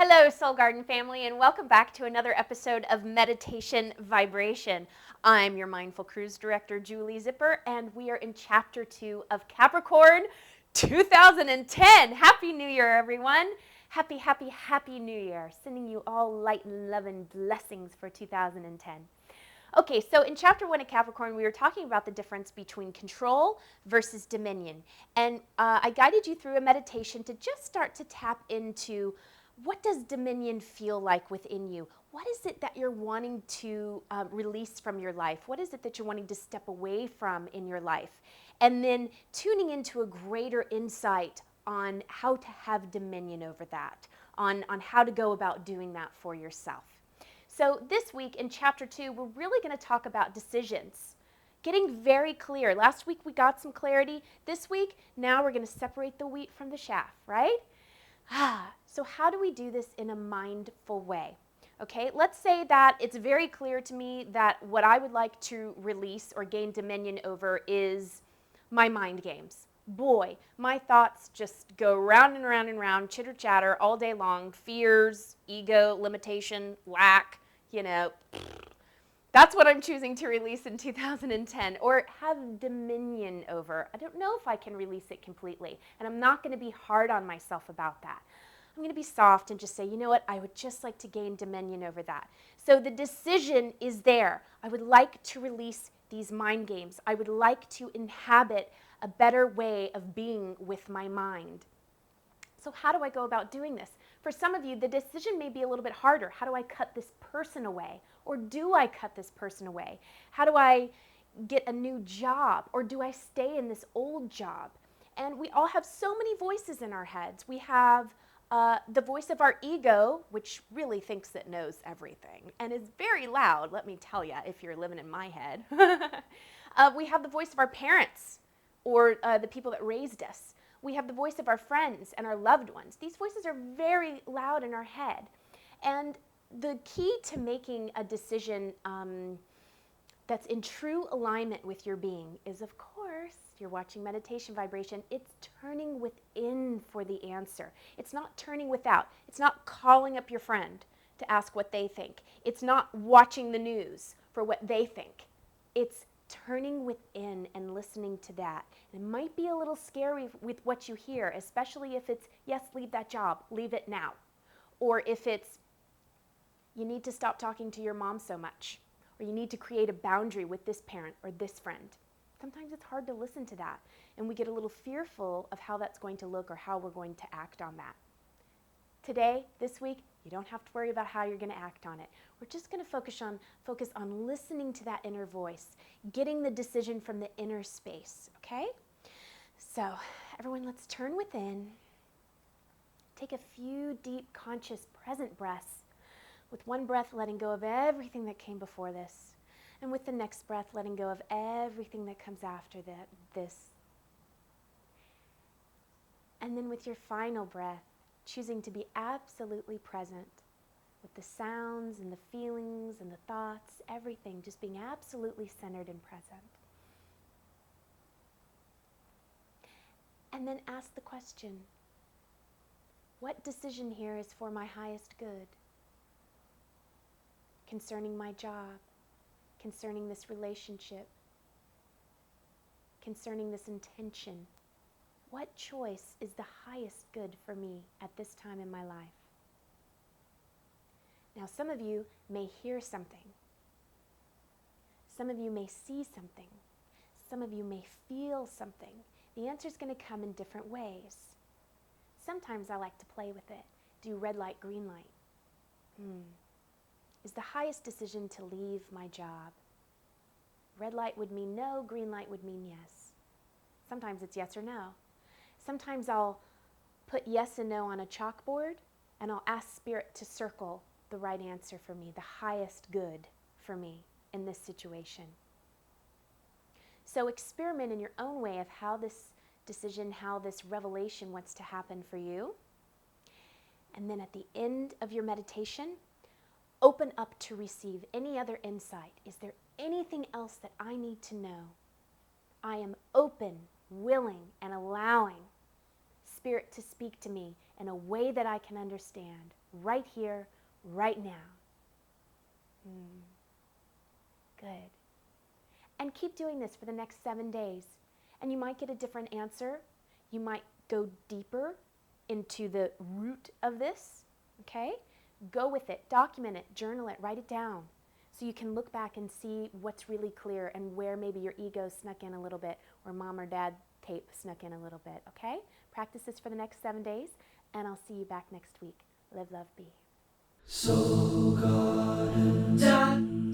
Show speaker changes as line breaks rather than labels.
Hello, Soul Garden family, and welcome back to another episode of Meditation Vibration. I'm your Mindful Cruise Director, Julie Zipper, and we are in Chapter 2 of Capricorn 2010. Happy New Year, everyone. Happy, happy, happy New Year. Sending you all light and love and blessings for 2010. Okay, so in Chapter 1 of Capricorn, we were talking about the difference between control versus dominion. And I guided you through a meditation to just start to tap into what does dominion feel like within you? What is it that you're wanting to release from your life? What is it that you're wanting to step away from in your life? And then tuning into a greater insight on how to have dominion over that, on how to go about doing that for yourself. So this week in Chapter 2, we're really going to talk about decisions. Getting very clear. Last week we got some clarity. This week, now we're going to separate the wheat from the chaff, right? So how do we do this in a mindful way? Okay, let's say that it's very clear to me that what I would like to release or gain dominion over is my mind games. Boy, my thoughts just go round and round and round, chitter chatter all day long, fears, ego, limitation, lack, That's what I'm choosing to release in 2010 or have dominion over. I don't know if I can release it completely, and I'm not going to be hard on myself about that. I'm going to be soft and just say, you know what, I would just like to gain dominion over that. So the decision is there. I would like to release these mind games. I would like to inhabit a better way of being with my mind. So how do I go about doing this? For some of you, the decision may be a little bit harder. How do I cut this person away? Or do I cut this person away? How do I get a new job? Or do I stay in this old job? And we all have so many voices in our heads. We have the voice of our ego, which really thinks it knows everything and is very loud, let me tell you, if you're living in my head. We have the voice of our parents or the people that raised us. We have the voice of our friends and our loved ones. These voices are very loud in our head. And the key to making a decision that's in true alignment with your being is, of course, you're watching Meditation Vibration, it's turning within for the answer. It's not turning without. It's not calling up your friend to ask what they think. It's not watching the news for what they think. It's turning within and listening to that. And it might be a little scary with what you hear, especially if it's, yes, leave that job, leave it now. Or if it's, you need to stop talking to your mom so much, or you need to create a boundary with this parent or this friend. Sometimes it's hard to listen to that, and we get a little fearful of how that's going to look or how we're going to act on that. Today, this week, you don't have to worry about how you're going to act on it. We're just going to focus on listening to that inner voice, getting the decision from the inner space, okay? So, everyone, let's turn within. Take a few deep, conscious, present breaths. With one breath, letting go of everything that came before this. And with the next breath, letting go of everything that comes after this. And then with your final breath, choosing to be absolutely present with the sounds and the feelings and the thoughts, everything, just being absolutely centered and present. And then ask the question, what decision here is for my highest good? Concerning my job, concerning this relationship, concerning this intention. What choice is the highest good for me at this time in my life? Now, some of you may hear something. Some of you may see something. Some of you may feel something. The answer is going to come in different ways. Sometimes I like to play with it. Do red light, green light. Is the highest decision to leave my job? Red light would mean no, green light would mean yes. Sometimes it's yes or no. Sometimes I'll put yes and no on a chalkboard and I'll ask Spirit to circle the right answer for me, the highest good for me in this situation. So experiment in your own way of how this decision, how this revelation wants to happen for you. And then at the end of your meditation, open up to receive any other insight. Is there anything else that I need to know? I am open, willing, and allowing Spirit to speak to me in a way that I can understand right here, right now. Good. And keep doing this for the next 7 days. And you might get a different answer. You might go deeper into the root of this, okay? Go with it, document it, journal it, write it down, so you can look back and see what's really clear and where maybe your ego snuck in a little bit, or mom or dad tape snuck in a little bit, okay? Practice this for the next 7 days, and I'll see you back next week. Live, love, be. So God and done.